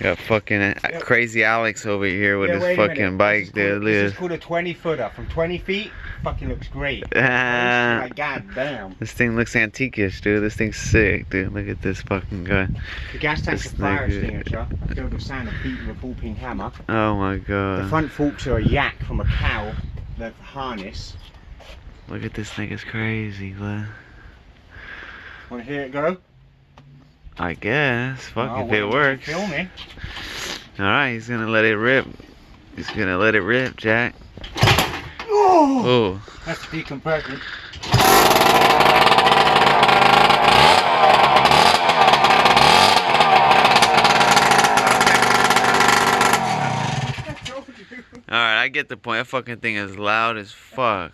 Got fucking crazy Alex over here with his fucking bike, dude. This is called a 20-footer. From 20 feet, fucking looks great. Like, god damn. This thing looks antique-ish, dude. This thing's sick, dude. Look at this fucking guy. The gas tank's a fire extinguisher, filled with sand and beaten with a ball-peen hammer. Oh my god. The front forks are a yak from a cow. The harness. Look at this thing, it's crazy, Glenn. Wanna hear it go? I guess. Fuck if it works. Feel me? Alright, he's gonna let it rip. He's gonna let it rip, Jack. Oh! That's decompression. Alright, I get the point. That fucking thing is loud as fuck.